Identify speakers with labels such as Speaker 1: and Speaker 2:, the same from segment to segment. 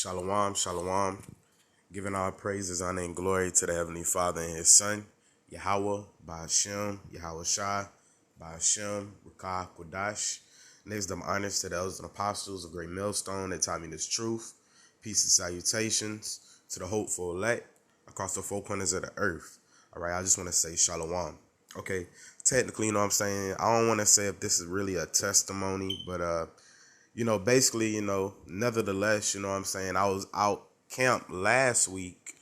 Speaker 1: Shalom, shalom. Giving all praises, honor, and glory to the Heavenly Father and His Son, Yahweh, Ba'ashem, Yahweh Shai, Ba'ashem, Rakah, Kodash. Next, them honors to the elders and apostles of Great Millstone that taught me this truth. Peace and salutations to the hopeful elect across the four corners of the earth. All right, I just want to say shalom. Okay, technically, you know what I'm saying? I don't want to say if this is really a testimony, but basically, nevertheless, you know what I'm saying, I was out camp last week,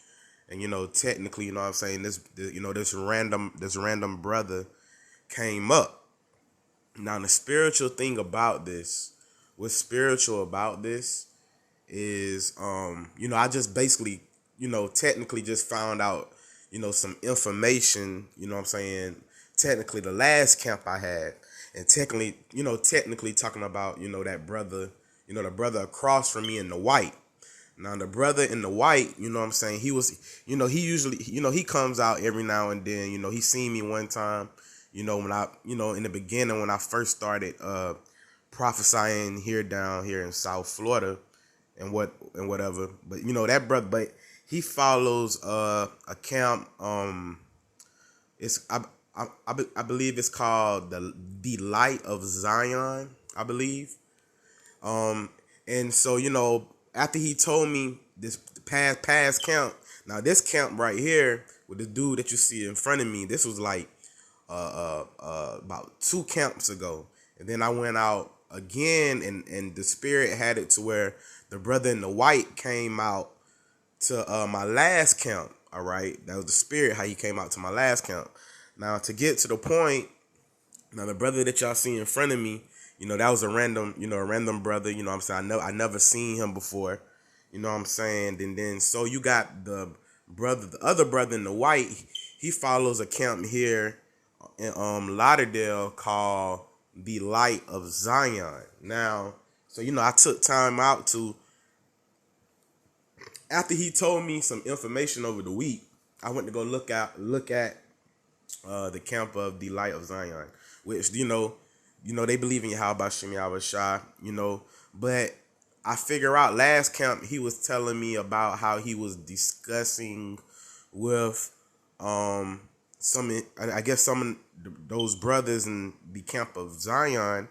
Speaker 1: and technically, you know what I'm saying, this random brother came up. Now the spiritual thing about this, what's spiritual about this is I just basically, technically just found out, some information, you know what I'm saying, technically the last camp I had. And technically talking about, that brother, the brother across from me in the white. Now the brother in the white, you know what I'm saying, he usually, he comes out every now and then, he seen me one time, when I, in the beginning when I first started prophesying down here in South Florida and whatever. But that brother, but he follows a camp, I believe it's called the Light of Zion, I believe. And so, after he told me this past camp, now this camp right here with the dude that you see in front of me, this was like about 2 camps ago. And then I went out again, and the spirit had it to where the brother in the white came out to my last camp. All right, that was the spirit, how he came out to my last camp. Now, to get to the point, now the brother that y'all see in front of me, that was a random brother, what I'm saying. I never seen him before, what I'm saying. And then so you got the other brother in the white, he follows a camp here in Lauderdale called the Light of Zion. Now, so I took time out to, after he told me some information over the week, I went to go look at the camp of the Light of Zion, which they believe in Yahweh Shem Yahweh Shai, but I figure out last camp he was telling me about how he was discussing with some of those brothers in the camp of Zion,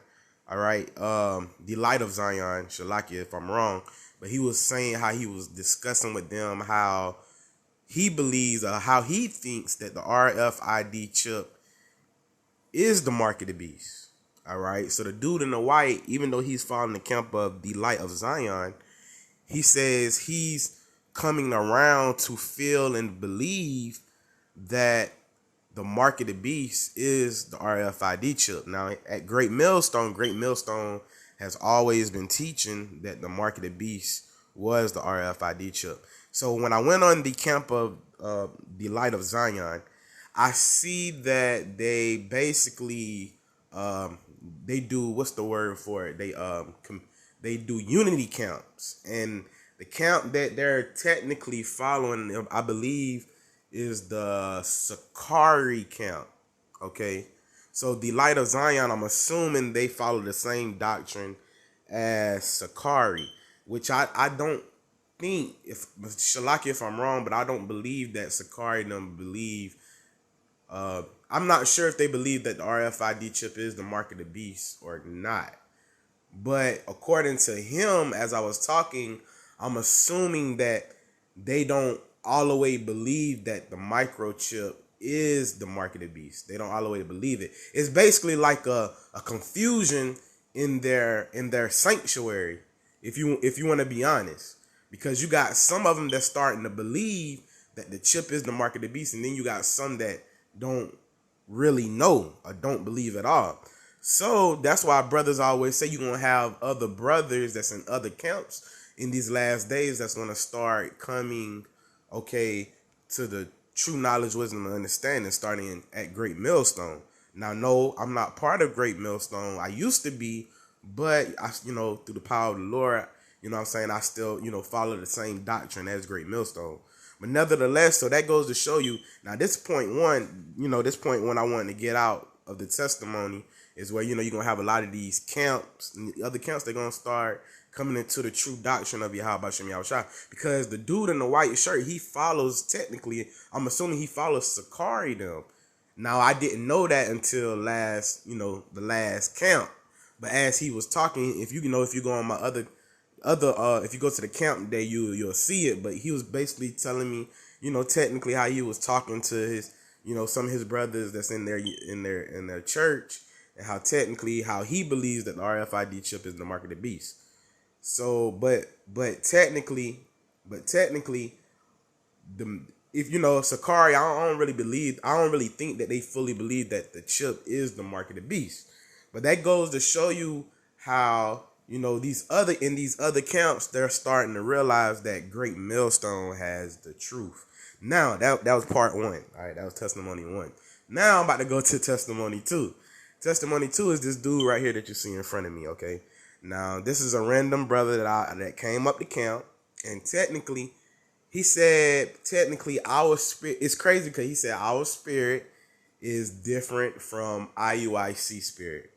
Speaker 1: all right, the Light of Zion, Shalakia if I'm wrong, but he was saying how he was discussing with them how he believes, how he thinks that the RFID chip is the mark of the beast. All right. So the dude in the white, even though he's following the camp of the Light of Zion, he says he's coming around to feel and believe that the mark of the beast is the RFID chip. Now at Great Millstone has always been teaching that the mark of the beast was the RFID chip. So when I went on the camp of the Light of Zion, I see that they basically they do, what's the word for it? They do unity camps, and the camp that they're technically following, I believe, is the Sakari camp. Okay, so the Light of Zion, I'm assuming they follow the same doctrine as Sakari, which I don't think, if Shalaki if I'm wrong, but I don't believe that Sakari them believe. I'm not sure if they believe that the RFID chip is the mark of the beast or not. But according to him, as I was talking, I'm assuming that they don't all the way believe that the microchip is the mark of the beast. They don't all the way believe it. It's basically like a confusion in their sanctuary, if you want to be honest. Because you got some of them that's starting to believe that the chip is the mark of the beast, and then you got some that don't really know or don't believe at all. So that's why brothers always say you're going to have other brothers that's in other camps in these last days that's going to start coming, okay, to the true knowledge, wisdom, and understanding, starting at Great Millstone. Now, no, I'm not part of Great Millstone. I used to be, but I, through the power of the Lord, what I'm saying, I still, follow the same doctrine as Great Millstone. But nevertheless, so that goes to show you, now this point one I wanted to get out of the testimony is where, you're going to have a lot of these camps, and the other camps, they're going to start coming into the true doctrine of Yahweh Shem Yahushua. Because the dude in the white shirt, he follows, technically, I'm assuming he follows Sakari them. Now, I didn't know that until the last camp. But as he was talking, if you go on my if you go to the camp day, you'll see it. But he was basically telling me, technically how he was talking to his, some of his brothers that's in their church, and how he believes that the RFID chip is the mark of the beast. So, but technically, Sakari, I don't really think that they fully believe that the chip is the mark of the beast. But that goes to show you how, these other camps, they're starting to realize that Great Millstone has the truth. Now, that was part 1. All right, that was testimony 1. Now I'm about to go to testimony 2. Testimony 2 is this dude right here that you see in front of me, okay? Now, this is a random brother that came up to camp, and technically, he said, our spirit, it's crazy because he said our spirit is different from IUIC spirit.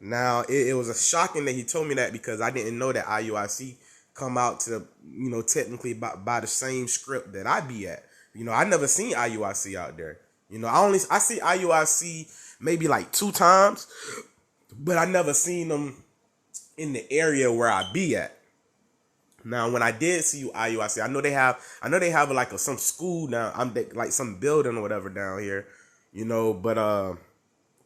Speaker 1: Now, it was a shocking that he told me that, because I didn't know that IUIC come out to, technically by the same script that I be at. I never seen IUIC out there. I see IUIC maybe like 2 times, but I never seen them in the area where I be at. Now, when I did see IUIC, I know they have like some school down, like some building or whatever down here, but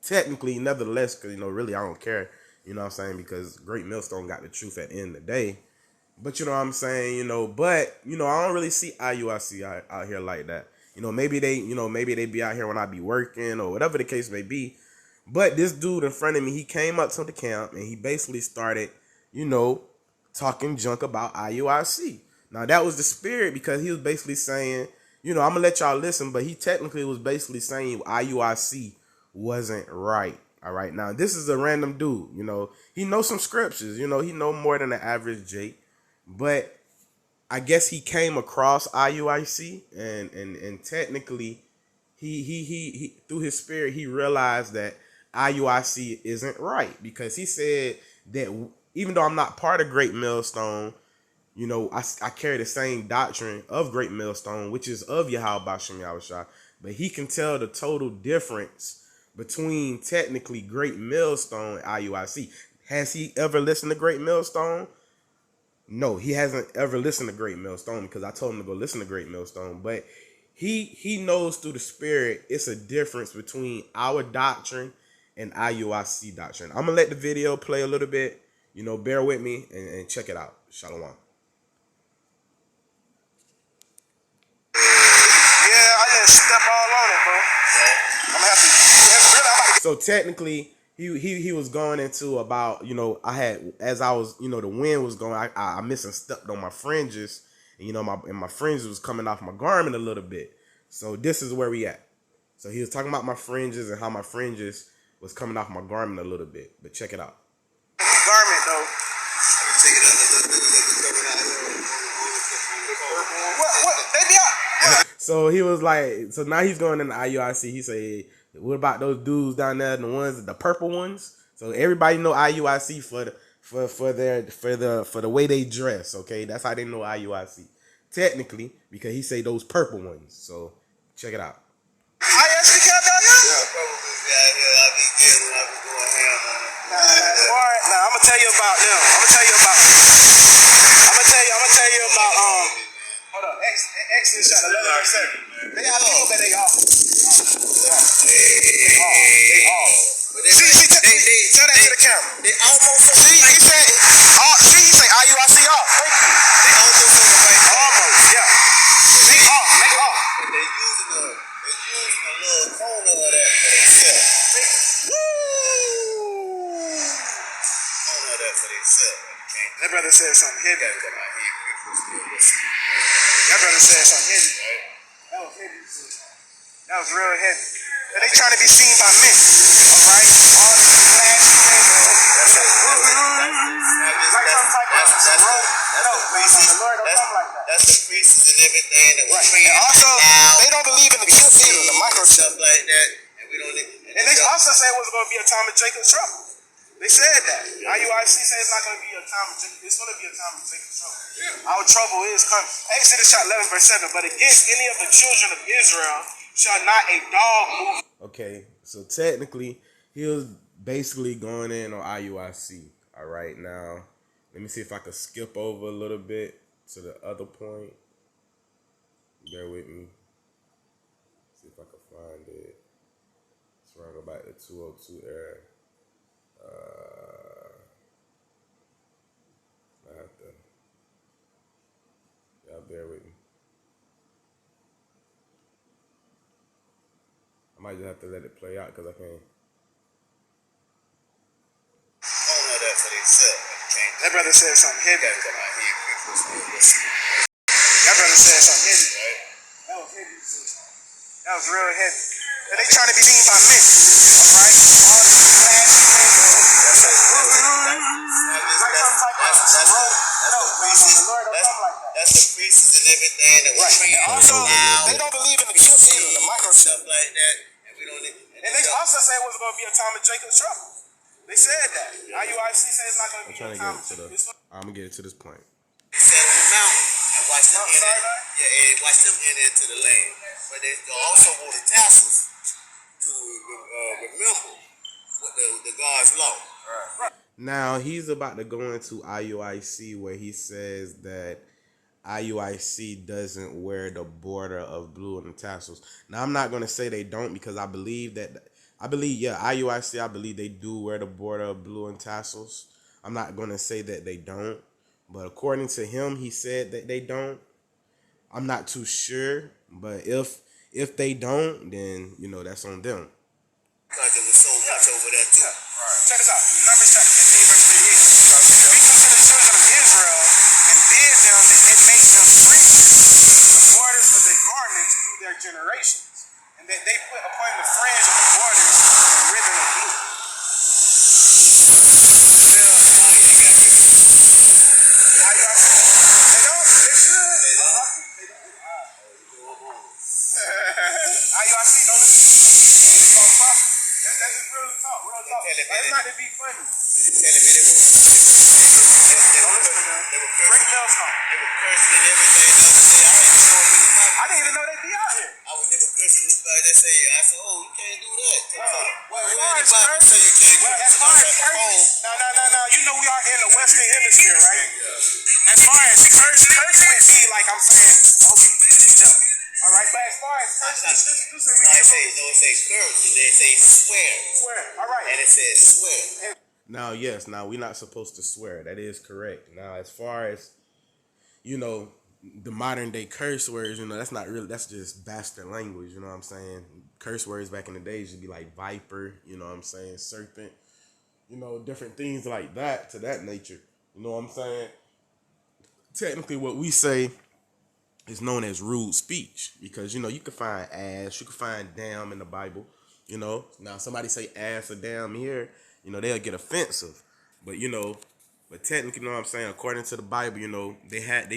Speaker 1: technically, nevertheless, because, really, I don't care, what I'm saying, because Great Millstone got the truth at the end of the day. But, what I'm saying, but, I don't really see IUIC out here like that. Maybe they be out here when I be working or whatever the case may be. But this dude in front of me, he came up to the camp and he basically started, talking junk about IUIC. Now, that was the spirit, because he was basically saying, I'm going to let y'all listen, but he technically was basically saying IUIC wasn't right. All right. Now, this is a random dude, he knows some scriptures, he know more than the average Jake, but I guess he came across IUIC and technically he through his spirit, he realized that IUIC isn't right, because he said that even though I'm not part of Great Millstone, I carry the same doctrine of Great Millstone, which is of Yahweh Shem Yahushua, but he can tell the total difference between technically Great Millstone and IUIC. Has he ever listened to Great Millstone? No, he hasn't ever listened to Great Millstone, because I told him to go listen to Great Millstone. But he knows through the spirit it's a difference between our doctrine and IUIC doctrine. I'm going to let the video play a little bit. Bear with me and check it out. Shalom.
Speaker 2: Yeah, I just step all on it, bro. I'm happy.
Speaker 1: So technically, he was going into about, I had, as I was, the wind was going, I missed and stepped on my fringes, and my fringes was coming off my garment a little bit. So this is where we at. So he was talking about my fringes and how my fringes was coming off my garment a little bit. But check it out.
Speaker 2: Garment though. What? They be out.
Speaker 1: So he was like, so now he's going in the IUIC. He said, what about those dudes down there, the purple ones? So everybody know IUIC for the way they dress. Okay, that's how they know IUIC technically, because he say those purple ones. So check it out.
Speaker 2: I actually got down there. Now I'm gonna tell you about them. I'm gonna tell you about. Hold on. Exodus chapter 11:7. They got people that they off. They off. See, tell that to the camera. They almost. See, he said. He say IUIC off. Thank you. They almost. Yeah. They off. Make it off. They using a little corner of that. That brother said something heavy. That brother said something heavy. That was heavy. That was real heavy. But they trying to be seen by men. Alright? All these flashy things. Like some type of rope. No, the Lord don't come like that.
Speaker 3: That's the priests and everything that
Speaker 2: right. And also, they don't believe in the gift either, the microchip.
Speaker 3: Stuff like that. And we don't. And
Speaker 2: And they also said it was going to be a time of Jacob's trouble. They said that. IUIC said it's not going to be a time of Jacob. It's going to be a time of Jacob's trouble. Yeah. Our trouble is coming. Exodus chapter 11 verse 7. But against any of the children of Israel shall not a dog move.
Speaker 1: Okay, so technically, he was basically going in on IUIC. All right, now, let me see if I can skip over a little bit to the other point. Bear with me. See if I can find it. It's around about the 202 area. I have to. Y'all bear with me. I might just have to let it play out because I can't.
Speaker 2: That brother said something heavy. That brother said something heavy. That was heavy. That was real heavy. But they trying to be lean by men. Alright? All these flashy things.
Speaker 3: That's the priests and everything that we're bringing.
Speaker 2: Also, they don't believe in the chips either, the microchip
Speaker 3: like that.
Speaker 2: And they also said it was going to be a time of Jacob's trouble. They said that. IUIC said it's not going to be a time of Jacob's trouble.
Speaker 1: I'm going to get it to this point.
Speaker 3: They sat on the mountain and watched them enter. Yeah, and watched them enter into the land. But they also wore the tassels to remember what the God's law.
Speaker 2: Right.
Speaker 1: Now, he's about to go into IUIC where he says that IUIC doesn't wear the border of blue and the tassels. Now, I'm not going to say they don't because I believe, IUIC, I believe they do wear the border of blue and tassels. I'm not going to say that they don't. But according to him, he said that they don't. I'm not too sure. But if they don't, then, that's on them.
Speaker 3: Because there was so much over there, too.
Speaker 2: Right. Check this out. Numbers chapter 15, verse 38. Speak unto the children of Israel and bid them that it make them free the borders of their garments through their generations, and that they put upon the fringe of the borders the ribbon of blue. IUIC, don't listen. That's just real talk, real talk. It's not to be funny. Break Bell's talk.
Speaker 3: They were cursing and everything the other day.
Speaker 2: I didn't even know they'd be out here.
Speaker 3: They were cursing the Bible. They say, I said, oh, you can't do that.
Speaker 2: As far as curse, no. You know we are in the Western Hemisphere, right? As far as curse would be like I'm saying, all right, but as far as curse,
Speaker 3: it say curse, and they say swear.
Speaker 2: Swear, all right.
Speaker 3: And it says swear.
Speaker 1: Now, yes, we're not supposed to swear. That is correct. Now, as far as, the modern day curse words, that's not really, that's just bastard language, you know what I'm saying? Curse words back in the days would be like viper, you know what I'm saying? Serpent, different things like that, to that nature, you know what I'm saying? Technically, what we say is known as rude speech because, you can find ass, you can find damn in the Bible, Now, somebody say ass or damn here, they'll get offensive. But, but technically, you know what I'm saying? According to the Bible, they